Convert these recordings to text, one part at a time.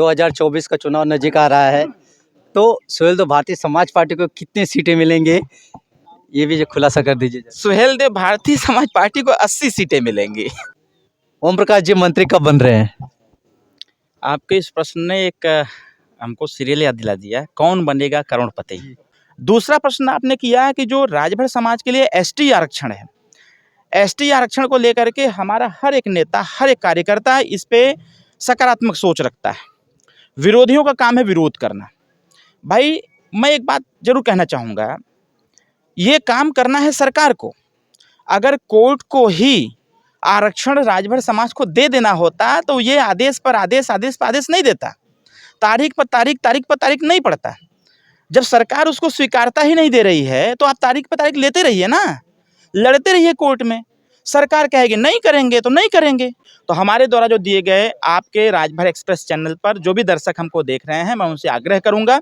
2024 का चुनाव नज़दीक आ रहा है, तो सुहेलदेव भारतीय समाज पार्टी को कितनी सीटें मिलेंगे, ये भी खुलासा कर दीजिए। सुहेलदेव भारतीय समाज पार्टी को 80 सीटें मिलेंगी। ओम प्रकाश जी मंत्री कब बन रहे हैं? आपके इस प्रश्न ने एक हमको सीरियल याद दिला दिया, कौन बनेगा करोड़पति। दूसरा प्रश्न आपने किया है कि जो राजभर समाज के लिए एसटी आरक्षण है, एसटी आरक्षण को लेकर के हमारा हर एक नेता, हर एक कार्यकर्ता इस पे सकारात्मक सोच रखता है। विरोधियों का काम है विरोध करना। भाई मैं एक बात जरूर कहना चाहूँगा, ये काम करना है सरकार को। अगर कोर्ट को ही आरक्षण राजभर समाज को दे देना होता तो ये आदेश पर आदेश, आदेश पर आदेश नहीं देता, तारीख पर तारीख, तारीख पर तारीख नहीं पड़ता। जब सरकार उसको स्वीकारता ही नहीं दे रही है तो आप तारीख पर तारीख लेते रहिए ना, लड़ते रहिए कोर्ट में। सरकार कहेगी नहीं करेंगे तो नहीं करेंगे। तो हमारे द्वारा जो दिए गए आपके राजभर एक्सप्रेस चैनल पर जो भी दर्शक हमको देख रहे हैं, मैं उनसे आग्रह करूंगा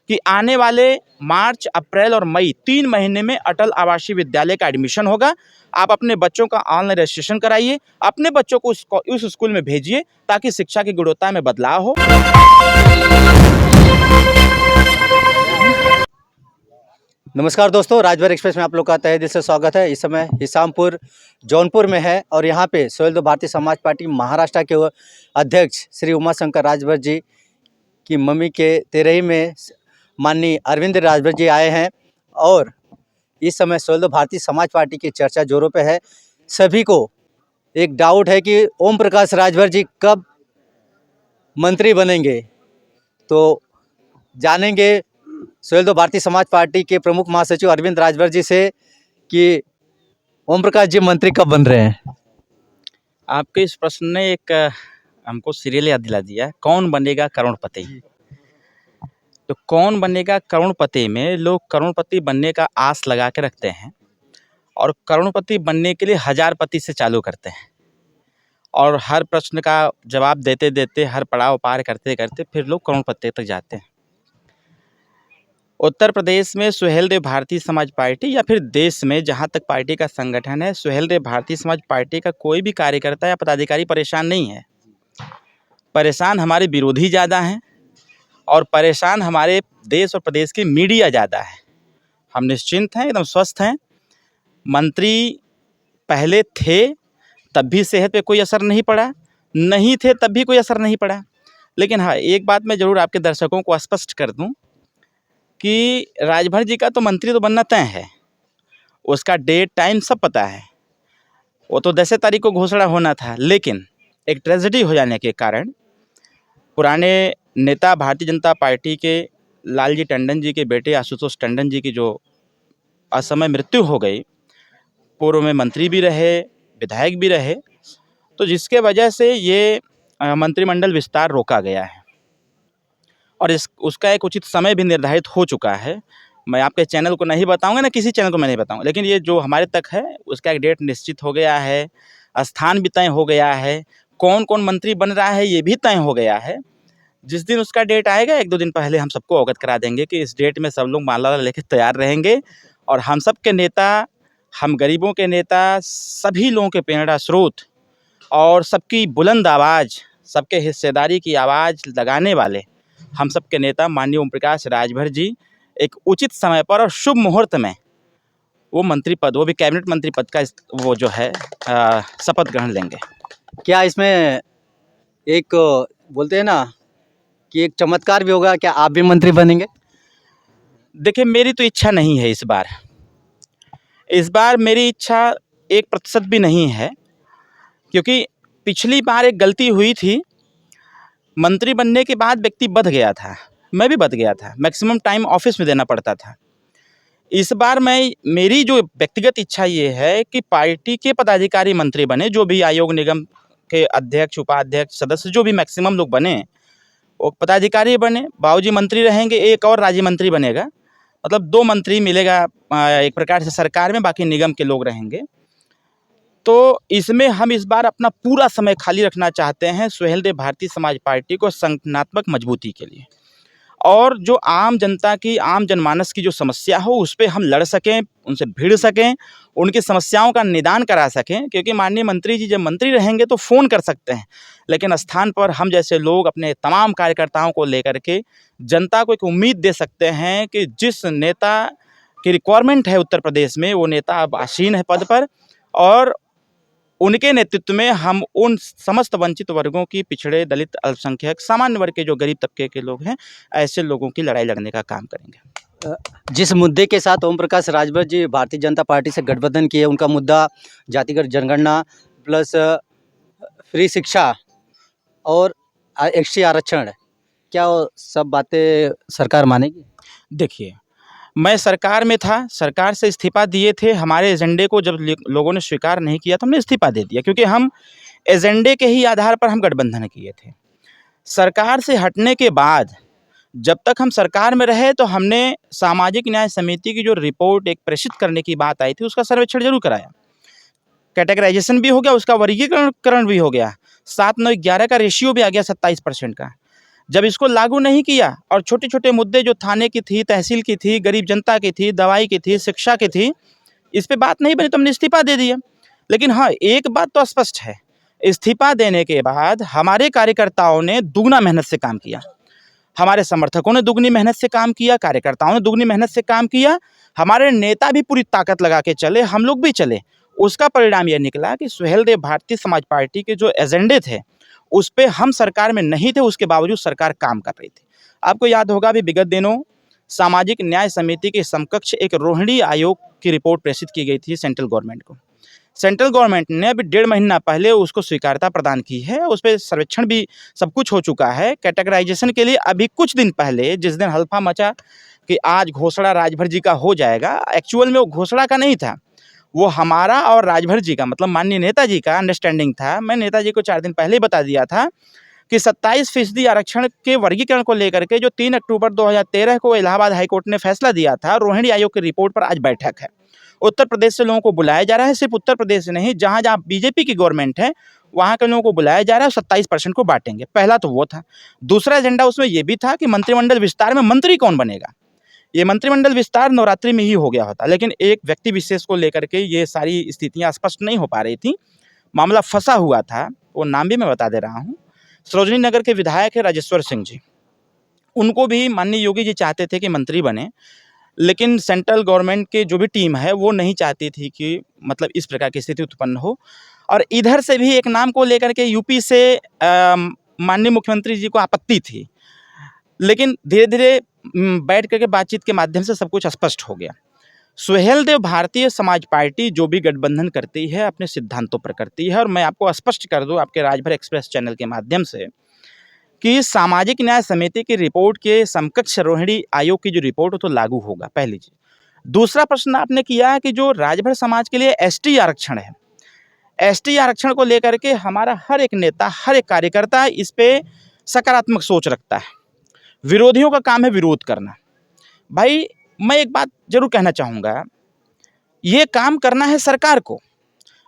कि आने वाले मार्च, अप्रैल और मई 3 महीने में अटल आवासीय विद्यालय का एडमिशन होगा। आप अपने बच्चों का ऑनलाइन रजिस्ट्रेशन कराइए, अपने बच्चों को उस स्कूल में भेजिए ताकि शिक्षा की गुणवत्ता में बदलाव हो। नमस्कार दोस्तों, राजभर एक्सप्रेस में आप लोग का तहे दिल से स्वागत है। इस समय हिसामपुर जौनपुर में है और यहाँ पे सुहेलदेव भारतीय समाज पार्टी महाराष्ट्र के अध्यक्ष श्री उमाशंकर राजभर जी की मम्मी के तेरही में माननीय अरविंद राजभर जी आए हैं और इस समय सुहेलदेव भारतीय समाज पार्टी की चर्चा जोरों पे है। सभी को एक डाउट है कि ओम प्रकाश राजभर जी कब मंत्री बनेंगे, तो जानेंगे सुहेलदेव भारतीय समाज पार्टी के प्रमुख महासचिव अरविंद राजभर जी से कि ओम प्रकाश जी मंत्री कब बन रहे हैं। आपके इस प्रश्न ने एक हमको सीरियल याद दिला दिया, कौन बनेगा करोड़पति। तो कौन बनेगा करोड़पति में लोग करोड़पति बनने का आस लगा के रखते हैं और करोड़पति बनने के लिए हजारपति से चालू करते हैं और हर प्रश्न का जवाब देते देते, हर पड़ाव पार करते करते फिर लोग करोड़पति तक जाते हैं। उत्तर प्रदेश में सुहेलदेव भारतीय समाज पार्टी या फिर देश में जहाँ तक पार्टी का संगठन है, सुहेलदेव भारतीय समाज पार्टी का कोई भी कार्यकर्ता या पदाधिकारी परेशान नहीं है। परेशान हमारे विरोधी ज़्यादा हैं और परेशान हमारे देश और प्रदेश की मीडिया ज़्यादा है। हम निश्चिंत हैं, एकदम स्वस्थ हैं। मंत्री पहले थे तब भी सेहत पे कोई असर नहीं पड़ा, नहीं थे तब भी कोई असर नहीं पड़ा। लेकिन हाँ, एक बात मैं ज़रूर आपके दर्शकों को स्पष्ट कर दूं कि राजभर जी का तो मंत्री तो बनना तय है, उसका डेट टाइम सब पता है। वो तो 10 तारीख को घोषणा होना था, लेकिन एक ट्रेजेडी हो जाने के कारण पुराने नेता भारतीय जनता पार्टी के लालजी टंडन जी के बेटे आशुतोष टंडन जी की जो असमय मृत्यु हो गई, पूर्व में मंत्री भी रहे, विधायक भी रहे, तो जिसके वजह से ये मंत्रिमंडल विस्तार रोका गया है और उसका एक उचित समय भी निर्धारित हो चुका है। मैं आपके चैनल को नहीं बताऊंगा, ना किसी चैनल को मैं नहीं बताऊंगा, लेकिन ये जो हमारे तक है उसका एक डेट निश्चित हो गया है, स्थान भी तय हो गया है, कौन कौन मंत्री बन रहा है ये भी तय हो गया है। जिस दिन उसका डेट आएगा 1-2 दिन पहले हम सबको अवगत करा देंगे कि इस डेट में सब लोग माला लेकर तैयार रहेंगे और हम सब के नेता, हम गरीबों के नेता, सभी लोगों के प्रेरणा स्रोत और सबकी बुलंद आवाज़, सबके हिस्सेदारी की आवाज़ लगाने वाले हम सब के नेता माननीय ओम प्रकाश राजभर जी एक उचित समय पर और शुभ मुहूर्त में वो मंत्री पद, वो भी कैबिनेट मंत्री पद का वो जो है शपथ ग्रहण लेंगे। क्या इसमें एक बोलते हैं ना कि एक चमत्कार भी होगा, क्या आप भी मंत्री बनेंगे? देखिए, मेरी तो इच्छा नहीं है इस बार मेरी इच्छा 1% भी नहीं है, क्योंकि पिछली बार एक गलती हुई थी। मंत्री बनने के बाद व्यक्ति बंध गया था, मैं भी बंध गया था, मैक्सिमम टाइम ऑफिस में देना पड़ता था। इस बार मेरी जो व्यक्तिगत इच्छा ये है कि पार्टी के पदाधिकारी मंत्री बने, जो भी आयोग निगम के अध्यक्ष, उपाध्यक्ष, सदस्य जो भी मैक्सिमम लोग बने वो पदाधिकारी बने। बाबूजी मंत्री रहेंगे, एक और राज्य मंत्री बनेगा, मतलब 2 मंत्री मिलेगा एक प्रकार से सरकार में, बाकी निगम के लोग रहेंगे। तो इसमें हम इस बार अपना पूरा समय खाली रखना चाहते हैं सुहेलदेव भारतीय समाज पार्टी को संगठनात्मक मजबूती के लिए। और जो आम जनता की, आम जनमानस की जो समस्या हो उस पे हम लड़ सकें, उनसे भिड़ सकें, उनकी समस्याओं का निदान करा सकें। क्योंकि माननीय मंत्री जी जब मंत्री रहेंगे तो फ़ोन कर सकते हैं, लेकिन स्थान पर हम जैसे लोग अपने तमाम कार्यकर्ताओं को लेकर के जनता को एक उम्मीद दे सकते हैं कि जिस नेता की रिक्वायरमेंट है उत्तर प्रदेश में, वो नेता अब आसीन है पद पर, और उनके नेतृत्व में हम उन समस्त वंचित वर्गों की, पिछड़े, दलित, अल्पसंख्यक, सामान्य वर्ग के जो गरीब तबके के लोग हैं, ऐसे लोगों की लड़ाई लड़ने का काम करेंगे। जिस मुद्दे के साथ ओम प्रकाश राजभर जी भारतीय जनता पार्टी से गठबंधन किए, उनका मुद्दा जातिगत जनगणना प्लस फ्री शिक्षा और एसटी आरक्षण, क्या वो सब बातें सरकार मानेगी? देखिए, मैं सरकार में था, सरकार से इस्तीफ़ा दिए थे, हमारे एजेंडे को जब लोगों ने स्वीकार नहीं किया तो हमने इस्तीफ़ा दे दिया, क्योंकि हम एजेंडे के ही आधार पर हम गठबंधन किए थे। सरकार से हटने के बाद जब तक हम सरकार में रहे तो हमने सामाजिक न्याय समिति की जो रिपोर्ट एक प्रेषित करने की बात आई थी, उसका सर्वेक्षण जरूर कराया। कैटेगराइजेशन भी हो गया, उसका वर्गीकरण भी हो गया, 7-9-11 का रेशियो भी आ गया 27% का। जब इसको लागू नहीं किया और छोटे-छोटे मुद्दे जो थाने की थी, तहसील की थी, गरीब जनता की थी, दवाई की थी, शिक्षा की थी, इस पे बात नहीं बनी तो हमने इस्तीफ़ा दे दिया। लेकिन हाँ, एक बात तो स्पष्ट है, इस्तीफ़ा देने के बाद हमारे कार्यकर्ताओं ने दुगना मेहनत से काम किया। हमारे समर्थकों ने दुगनी मेहनत से काम किया, कार्यकर्ताओं ने दुगनी मेहनत से काम किया, हमारे नेता भी पूरी ताकत लगा के चले, हम लोग भी चले। उसका परिणाम यह निकला कि सुहेलदेव भारतीय समाज पार्टी के जो एजेंडे थे, उस पे हम सरकार में नहीं थे, उसके बावजूद सरकार काम कर रही थी। आपको याद होगा अभी विगत दिनों सामाजिक न्याय समिति के समकक्ष एक रोहिणी आयोग की रिपोर्ट प्रेषित की गई थी सेंट्रल गवर्नमेंट को। सेंट्रल गवर्नमेंट ने अभी 1.5 महीना पहले उसको स्वीकारता प्रदान की है, उस पे सर्वेक्षण भी सब कुछ हो चुका है। कैटेगराइजेशन के लिए अभी कुछ दिन पहले जिस दिन हल्फा मचा कि आज घोषणा राजभर जी का हो जाएगा, एक्चुअल में वो घोषणा का नहीं था, वो हमारा और राजभर जी का, मतलब माननीय नेताजी का अंडरस्टैंडिंग था। मैं नेताजी को 4 दिन पहले ही बता दिया था कि 27% आरक्षण के वर्गीकरण को लेकर के जो 3 अक्टूबर 2013 को इलाहाबाद हाईकोर्ट ने फैसला दिया था, रोहिणी आयोग की रिपोर्ट पर आज बैठक है। उत्तर प्रदेश से लोगों को बुलाया जा रहा है, सिर्फ उत्तर प्रदेश से नहीं, जहाँ जहाँ बीजेपी की गवर्नमेंट है वहाँ के लोगों को बुलाया जा रहा है, 27% को बांटेंगे। पहला तो वो था। दूसरा एजेंडा उसमें ये भी था कि मंत्रिमंडल विस्तार में मंत्री कौन बनेगा। ये मंत्रिमंडल विस्तार नवरात्रि में ही हो गया होता, लेकिन एक व्यक्ति विशेष को लेकर के ये सारी स्थितियाँ स्पष्ट नहीं हो पा रही थी, मामला फंसा हुआ था। वो नाम भी मैं बता दे रहा हूँ। सरोजनी नगर के विधायक है राजेश्वर सिंह जी, उनको भी माननीय योगी जी चाहते थे कि मंत्री बने, लेकिन सेंट्रल गवर्नमेंट की जो भी टीम है वो नहीं चाहती थी कि मतलब इस प्रकार की स्थिति उत्पन्न हो। और इधर से भी एक नाम को लेकर के यूपी से माननीय मुख्यमंत्री जी को आपत्ति थी, लेकिन धीरे धीरे बैठ करके बातचीत के माध्यम से सब कुछ स्पष्ट हो गया। सुहेलदेव भारतीय समाज पार्टी जो भी गठबंधन करती है अपने सिद्धांतों पर करती है, और मैं आपको स्पष्ट कर दूं आपके राजभर एक्सप्रेस चैनल के माध्यम से कि सामाजिक न्याय समिति की रिपोर्ट के समकक्ष रोहिणी आयोग की जो रिपोर्ट हो तो लागू होगा, पहली चीज। दूसरा प्रश्न आपने किया कि जो राजभर समाज के लिए एसटी आरक्षण है, एसटी आरक्षण को लेकर के हमारा हर एक नेता, हर एक कार्यकर्ता इस पे सकारात्मक सोच रखता है। विरोधियों का काम है विरोध करना। भाई मैं एक बात जरूर कहना चाहूँगा, ये काम करना है सरकार को।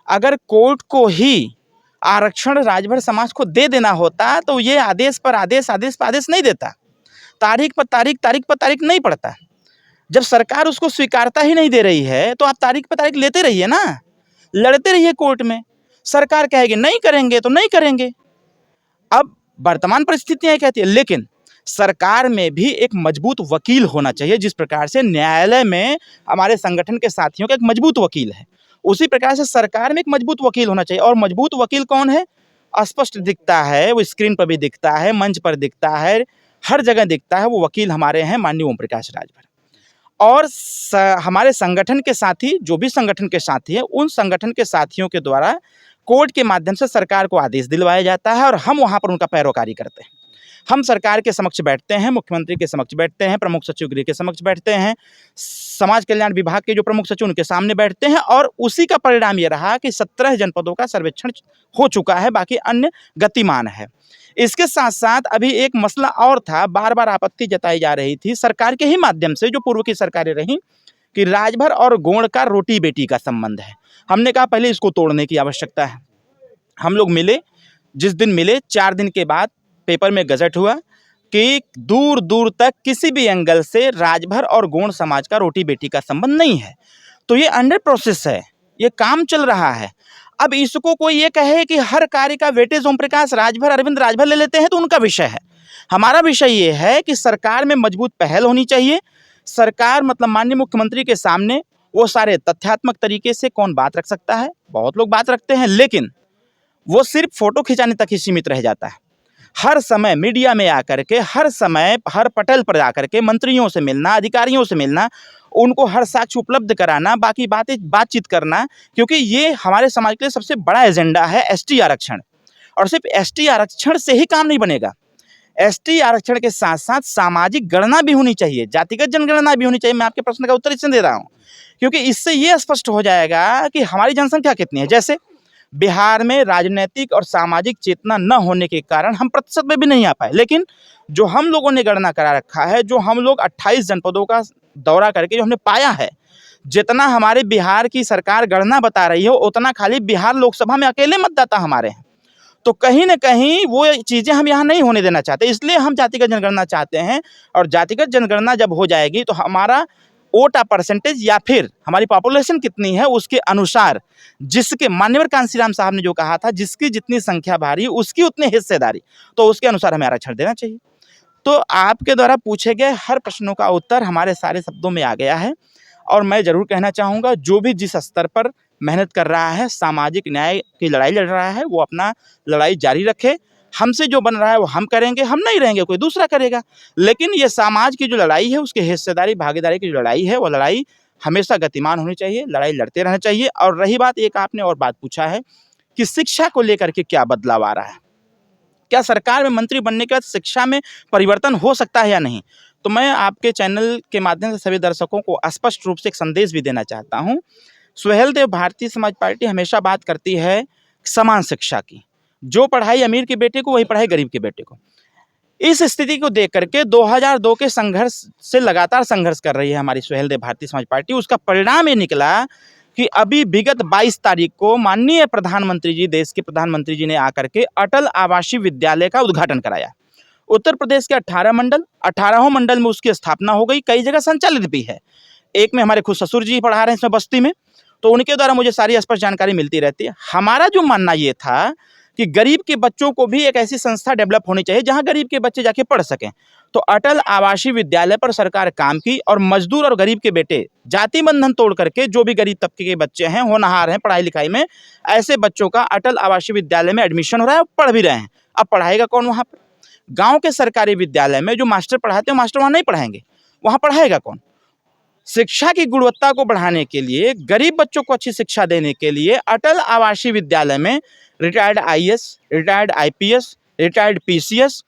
अगर कोर्ट को ही आरक्षण राजभर समाज को दे देना होता तो ये आदेश पर आदेश, आदेश पर आदेश नहीं देता, तारीख पर तारीख, तारीख पर तारीख नहीं पड़ता। जब सरकार उसको स्वीकारता ही नहीं दे रही है तो आप तारीख पर तारीख लेते रहिए ना, लड़ते रहिए कोर्ट में। सरकार कहेगी नहीं करेंगे तो नहीं करेंगे। अब वर्तमान परिस्थितियाँ कहती है, लेकिन सरकार में भी एक मजबूत वकील होना चाहिए। जिस प्रकार से न्यायालय में हमारे संगठन के साथियों का एक मजबूत वकील है, उसी प्रकार से सरकार में एक मजबूत वकील होना चाहिए। और मजबूत वकील कौन है, स्पष्ट दिखता है, वो स्क्रीन पर भी दिखता है, मंच पर दिखता है, हर जगह दिखता है। वो वकील हमारे हैं माननीय ओम प्रकाश राजभर। और हमारे संगठन के साथी, जो भी संगठन के साथी हैं, उन संगठन के साथियों के द्वारा कोर्ट के माध्यम से सरकार को आदेश दिलवाया जाता है और हम वहाँ पर उनका पैरोकारी करते हैं। हम सरकार के समक्ष बैठते हैं, मुख्यमंत्री के समक्ष बैठते हैं, प्रमुख सचिव गृह के समक्ष बैठते हैं, समाज कल्याण विभाग के जो प्रमुख सचिव उनके सामने बैठते हैं। और उसी का परिणाम ये रहा कि 17 जनपदों का सर्वेक्षण हो चुका है, बाकी अन्य गतिमान है। इसके साथ साथ अभी एक मसला और था, बार बार आपत्ति जताई जा रही थी सरकार के ही माध्यम से, जो पूर्व की सरकारें रहीं, कि राजभर और गोंड का रोटी बेटी का संबंध है। हमने कहा पहले इसको तोड़ने की आवश्यकता है। हम लोग मिले, जिस दिन मिले 4 दिन के बाद पेपर में गजट हुआ कि दूर दूर तक किसी भी एंगल से राजभर और गोंड समाज का रोटी बेटी का संबंध नहीं है। तो ये अंडर प्रोसेस है, ये काम चल रहा है। अब इसको कोई ये कहे कि हर कार्य का वेटेज ओम प्रकाश राजभर अरविंद राजभर ले लेते हैं तो उनका विषय है। हमारा विषय ये है कि सरकार में मजबूत पहल होनी चाहिए। सरकार मतलब माननीय मुख्यमंत्री के सामने वो सारे तथ्यात्मक तरीके से कौन बात रख सकता है, बहुत लोग बात रखते हैं, लेकिन वो सिर्फ फोटो खिंचाने तक ही सीमित रह जाता है। हर समय मीडिया में आकर के, हर समय हर पटल पर आकर के मंत्रियों से मिलना, अधिकारियों से मिलना, उनको हर साक्ष्य उपलब्ध कराना, बाकी बातचीत करना, क्योंकि ये हमारे समाज के लिए सबसे बड़ा एजेंडा है एसटी आरक्षण। और सिर्फ एसटी आरक्षण से ही काम नहीं बनेगा। एसटी आरक्षण के साथ साथ सामाजिक गणना भी होनी चाहिए, जातिगत जनगणना भी होनी चाहिए। मैं आपके प्रश्न का उत्तर इसलिए दे रहा हूँ क्योंकि इससे ये स्पष्ट हो जाएगा कि हमारी जनसंख्या कितनी है। जैसे बिहार में राजनीतिक और सामाजिक चेतना न होने के कारण हम प्रतिशत में भी नहीं आ पाए, लेकिन जो हम लोगों ने गणना करा रखा है, जो हम लोग 28 जनपदों का दौरा करके जो हमने पाया है, जितना हमारे बिहार की सरकार गणना बता रही है उतना खाली बिहार लोकसभा में अकेले मतदाता हमारे हैं। तो कहीं ना कहीं वो चीज़ें हम यहाँ नहीं होने देना चाहते, इसलिए हम जातिगत जनगणना चाहते हैं। और जातिगत जनगणना जब हो जाएगी तो हमारा वोट परसेंटेज या फिर हमारी पॉपुलेशन कितनी है उसके अनुसार, जिसके मान्यवर कांसीराम साहब ने जो कहा था, जिसकी जितनी संख्या भारी उसकी उतनी हिस्सेदारी, तो उसके अनुसार हमें आरक्षण देना चाहिए। तो आपके द्वारा पूछे गए हर प्रश्नों का उत्तर हमारे सारे शब्दों में आ गया है। और मैं ज़रूर कहना चाहूँगा, जो भी जिस स्तर पर मेहनत कर रहा है, सामाजिक न्याय की लड़ाई लड़ रहा है, वो अपना लड़ाई जारी रखे। हमसे जो बन रहा है वो हम करेंगे, हम नहीं रहेंगे कोई दूसरा करेगा। लेकिन ये समाज की जो लड़ाई है, उसकी हिस्सेदारी भागीदारी की जो लड़ाई है, वो लड़ाई हमेशा गतिमान होनी चाहिए, लड़ाई लड़ते रहना चाहिए। और रही बात, एक आपने और बात पूछा है कि शिक्षा को लेकर के क्या बदलाव आ रहा है, क्या सरकार में मंत्री बनने के बाद शिक्षा में परिवर्तन हो सकता है या नहीं। तो मैं आपके चैनल के माध्यम से सभी दर्शकों को स्पष्ट रूप से एक संदेश भी देना चाहता हूँ। सुहेलदेव भारतीय समाज पार्टी हमेशा बात करती है समान शिक्षा की। जो पढ़ाई अमीर के बेटे को, वही पढ़ाई गरीब के बेटे को। इस स्थिति को देख करके 2002 के संघर्ष से लगातार संघर्ष कर रही है हमारी सुहेलदेव भारतीय समाज पार्टी। उसका परिणाम ये निकला कि अभी विगत 22 तारीख को माननीय प्रधानमंत्री जी, देश के प्रधानमंत्री जी ने आकर के अटल आवासीय विद्यालय का उद्घाटन कराया। उत्तर प्रदेश के 18 मंडल में उसकी स्थापना हो गई, कई जगह संचालित भी है। एक में हमारे खुद ससुर जी पढ़ा रहे हैं इसमें बस्ती में, तो उनके द्वारा मुझे सारी स्पष्ट जानकारी मिलती रहती है। हमारा जो मानना ये था कि गरीब के बच्चों को भी एक ऐसी संस्था डेवलप होनी चाहिए जहां गरीब के बच्चे जाके पढ़ सकें। तो अटल आवासीय विद्यालय पर सरकार काम की और मजदूर और गरीब के बेटे जाति बंधन तोड़ करके, जो भी गरीब तबके के बच्चे हैं, होनहार हैं पढ़ाई लिखाई में, ऐसे बच्चों का अटल आवासीय विद्यालय में एडमिशन हो रहा है, पढ़ भी रहे हैं। अब पढ़ाएगा कौन वहाँ पर? गाँव के सरकारी विद्यालय में जो मास्टर पढ़ाते हैं, मास्टर वहाँ नहीं पढ़ाएंगे, वहाँ पढ़ाएगा कौन? शिक्षा की गुणवत्ता को बढ़ाने के लिए, गरीब बच्चों को अच्छी शिक्षा देने के लिए अटल आवासीय विद्यालय में retired IAS, retired IPS, retired PCS,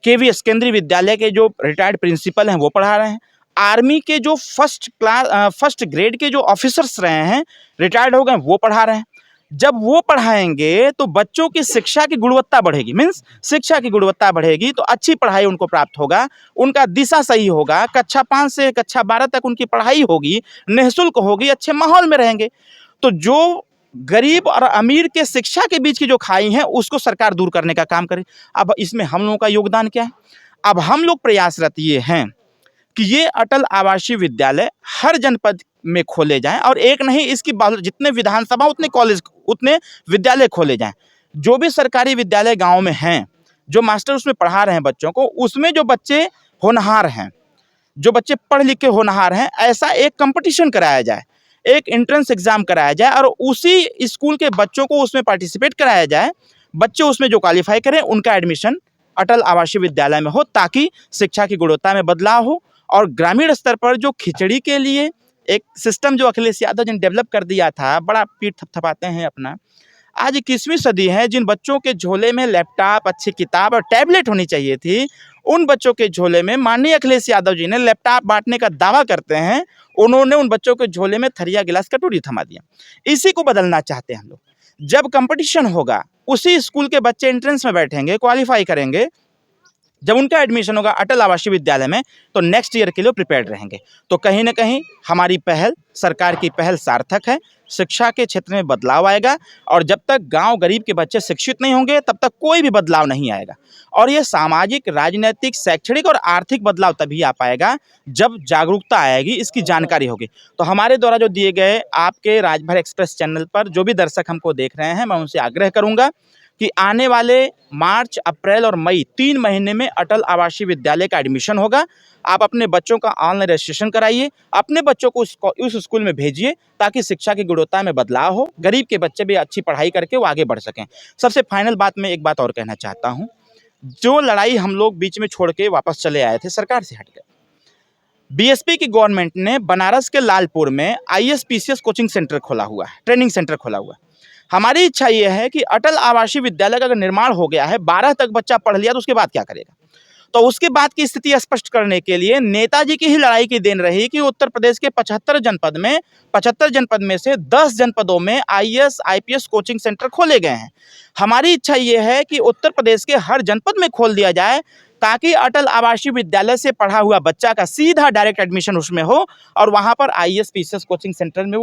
KVS केंद्रीय विद्यालय के जो रिटायर्ड प्रिंसिपल हैं वो पढ़ा रहे हैं। आर्मी के जो फर्स्ट ग्रेड के जो ऑफिसर्स रहे हैं, रिटायर्ड हो गए, वो पढ़ा रहे हैं। जब वो पढ़ाएंगे तो बच्चों की शिक्षा की गुणवत्ता बढ़ेगी, मीन्स शिक्षा की गुणवत्ता बढ़ेगी तो अच्छी पढ़ाई उनको प्राप्त होगा, उनका दिशा सही होगा, कक्षा 5 से कक्षा 12 तक उनकी पढ़ाई होगी, निःशुल्क होगी, अच्छे माहौल में रहेंगे। तो जो गरीब और अमीर के शिक्षा के बीच की जो खाई है उसको सरकार दूर करने का काम करे। अब इसमें हम लोगों का योगदान क्या है? अब हम लोग प्रयासरत ये हैं कि ये अटल आवासीय विद्यालय हर जनपद में खोले जाएं, और एक नहीं, इसकी जितने विधानसभा उतने कॉलेज, उतने विद्यालय खोले जाएं। जो भी सरकारी विद्यालय गांव में हैं, जो मास्टर उसमें पढ़ा रहे हैं बच्चों को, उसमें जो बच्चे होनहार हैं, जो बच्चे पढ़ लिख के होनहार हैं, ऐसा एक कंपटीशन कराया जाए, एक एंट्रेंस एग्जाम कराया जाए और उसी स्कूल के बच्चों को उसमें पार्टिसिपेट कराया जाए। बच्चे उसमें जो क्वालिफाई करें उनका एडमिशन अटल आवासीय विद्यालय में हो, ताकि शिक्षा की गुणवत्ता में बदलाव हो। और ग्रामीण स्तर पर जो खिचड़ी के लिए एक सिस्टम जो अखिलेश यादव जी ने डेवलप कर दिया था, बड़ा पीठ थपथपाते हैं अपना। आज 21वीं सदी है, जिन बच्चों के झोले में लैपटॉप, अच्छी किताब और टैबलेट होनी चाहिए थी, उन बच्चों के झोले में माननीय अखिलेश यादव जी ने लैपटॉप बांटने का दावा करते हैं, उन्होंने उन बच्चों के झोले में थरिया गिलास कटोरी थमा दिया। इसी को बदलना चाहते हैं हम लोग। जब कंपटीशन होगा, उसी स्कूल के बच्चे एंट्रेंस में बैठेंगे, क्वालिफाई करेंगे, जब उनका एडमिशन होगा अटल आवासीय विद्यालय में, तो नेक्स्ट ईयर के लिए प्रिपेयर्ड रहेंगे। तो कहीं ना कहीं हमारी पहल, सरकार की पहल सार्थक है, शिक्षा के क्षेत्र में बदलाव आएगा। और जब तक गांव गरीब के बच्चे शिक्षित नहीं होंगे, तब तक कोई भी बदलाव नहीं आएगा। और ये सामाजिक, राजनीतिक, शैक्षणिक और आर्थिक बदलाव तभी आ पाएगा जब जागरूकता आएगी, इसकी जानकारी होगी। तो हमारे द्वारा जो दिए गए आपके राजभर एक्सप्रेस चैनल पर जो भी दर्शक हमको देख रहे हैं, मैं उनसे आग्रह करूंगा कि आने वाले मार्च, अप्रैल और मई 3 महीने में अटल आवासीय विद्यालय का एडमिशन होगा। आप अपने बच्चों का ऑनलाइन रजिस्ट्रेशन कराइए, अपने बच्चों को उस स्कूल में भेजिए, ताकि शिक्षा की गुणवत्ता में बदलाव हो, गरीब के बच्चे भी अच्छी पढ़ाई करके वो आगे बढ़ सकें। सबसे फाइनल बात मैं एक बात और कहना चाहता हूँ, जो लड़ाई हम लोग बीच में छोड़ के वापस चले आए थे, सरकार से हट गए। बीएसपी की गवर्नमेंट ने बनारस के लालपुर में ISPCS कोचिंग सेंटर खोला हुआ है, ट्रेनिंग सेंटर खोला हुआ है। हमारी इच्छा ये है कि अटल आवासीय विद्यालय का अगर निर्माण हो गया है, 12 तक बच्चा पढ़ लिया, तो उसके बाद क्या करेगा? तो उसके बाद की स्थिति स्पष्ट करने के लिए नेताजी की ही लड़ाई की देन रही कि उत्तर प्रदेश के 75 जनपद में से 10 जनपदों में IAS IPS कोचिंग सेंटर खोले गए हैं। हमारी इच्छा ये है कि उत्तर प्रदेश के हर जनपद में खोल दिया जाए, ताकि अटल आवासीय विद्यालय से पढ़ा हुआ बच्चा का सीधा डायरेक्ट एडमिशन उसमें हो और वहां पर ISPCS कोचिंग सेंटर में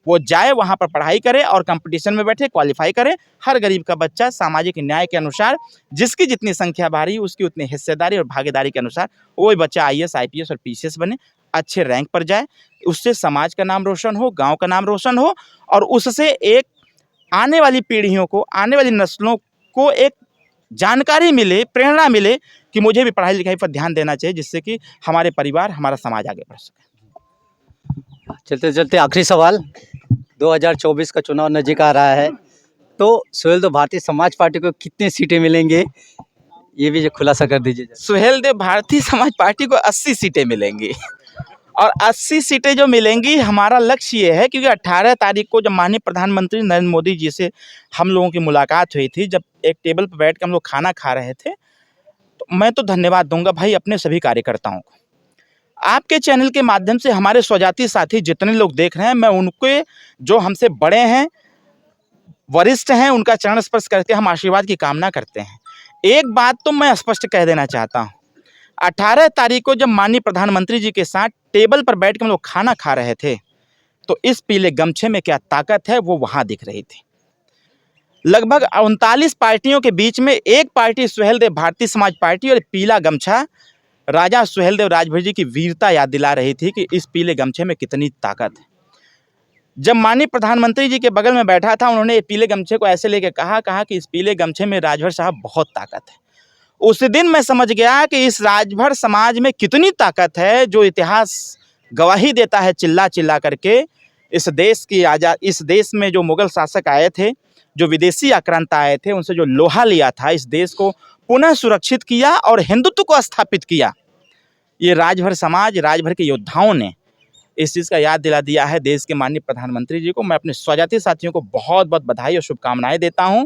वो जाए, वहां पर पढ़ाई करे और कंपटीशन में बैठे, क्वालिफाई करे। हर गरीब का बच्चा सामाजिक न्याय के अनुसार, जिसकी जितनी संख्या भारी, उसकी उतनी हिस्सेदारी और भागीदारी के अनुसार वो बच्चा IAS IPS और PCS बने, अच्छे रैंक पर जाए। उससे समाज का नाम रोशन हो, गांव का नाम रोशन हो, और उससे एक आने वाली पीढ़ियों को, आने वाली नस्लों को एक जानकारी मिले, प्रेरणा मिले कि मुझे भी पढ़ाई लिखाई पर ध्यान देना चाहिए, जिससे कि हमारे परिवार, हमारा समाज आगे बढ़ सके। चलते चलते आखिरी सवाल, 2024 का चुनाव नज़दीक आ रहा है, तो सुहेलदेव भारतीय समाज पार्टी को कितनी सीटें मिलेंगी, ये भी खुलासा कर दीजिए। सुहेलदेव भारतीय समाज पार्टी को 80 सीटें मिलेंगी। और 80 सीटें जो मिलेंगी, हमारा लक्ष्य ये है, क्योंकि 18 तारीख को जब माननीय प्रधानमंत्री नरेंद्र मोदी जी से हम लोगों की मुलाकात हुई थी, जब एक टेबल पर बैठ कर हम लोग खाना खा रहे थे, तो मैं तो धन्यवाद दूंगा भाई अपने सभी कार्यकर्ताओं को। आपके चैनल के माध्यम से हमारे स्वजाति साथी जितने लोग देख रहे हैं, मैं उनके, जो हमसे बड़े हैं, वरिष्ठ हैं, उनका चरण स्पर्श करके हम आशीर्वाद की कामना करते हैं। एक बात तो मैं स्पष्ट कह देना चाहता हूँ, 18 तारीख को जब माननीय प्रधानमंत्री जी के साथ टेबल पर बैठ कर हम लोग खाना खा रहे थे, तो इस पीले गमछे में क्या ताकत है वो वहां दिख रही थी। लगभग 39 पार्टियों के बीच में एक पार्टी सुहेलदेव भारतीय समाज पार्टी, और पीला गमछा राजा सुहेलदेव राजभर जी की वीरता याद दिला रही थी कि इस पीले गमछे में कितनी ताकत है। जब माननीय प्रधानमंत्री जी के बगल में बैठा था, उन्होंने पीले गमछे को ऐसे लेके कहा कि इस पीले गमछे में राजभर साहब बहुत ताकत है। उस दिन मैं समझ गया कि इस राजभर समाज में कितनी ताकत है, जो इतिहास गवाही देता है चिल्ला चिल्ला करके। इस देश में जो मुगल शासक आए थे, जो विदेशी आक्रांता आए थे, उनसे जो लोहा लिया था, इस देश को पुनः सुरक्षित किया और हिंदुत्व को स्थापित किया। ये राजभर समाज, राजभर के योद्धाओं ने इस चीज़ का याद दिला दिया है देश के माननीय प्रधानमंत्री जी को। मैं अपने स्वजाति साथियों को बहुत बहुत बधाई और शुभकामनाएं देता हूं।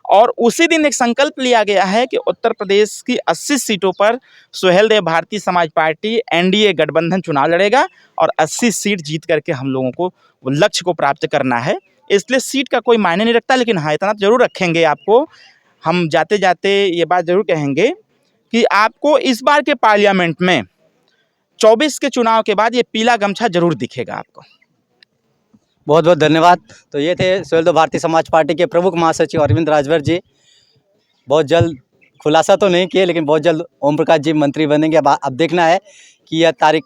और उसी दिन एक संकल्प लिया गया है कि उत्तर प्रदेश की 80 सीटों पर सुहेलदेव भारतीय समाज पार्टी NDA गठबंधन चुनाव लड़ेगा, और 80 सीट जीत करके हम लोगों को वो लक्ष्य को प्राप्त करना है। इसलिए सीट का कोई मायने नहीं रखता, लेकिन हाँ, इतना जरूर रखेंगे आपको, हम जाते जाते ये बात जरूर कहेंगे कि आपको इस बार के पार्लियामेंट में 24 के चुनाव के बाद ये पीला गमछा जरूर दिखेगा आपको। बहुत बहुत धन्यवाद। तो ये थे सुहेलदेव भारतीय समाज पार्टी के प्रमुख महासचिव अरविंद राजभर जी। बहुत जल्द, खुलासा तो नहीं किए, लेकिन बहुत जल्द ओम प्रकाश जी मंत्री बनेंगे। अब देखना है कि यह तारीख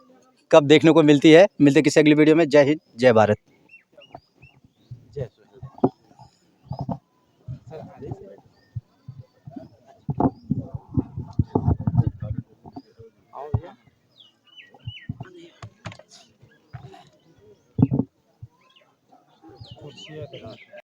कब देखने को मिलती है। मिलते किसी अगली वीडियो में। जय हिंद, जय भारत। जय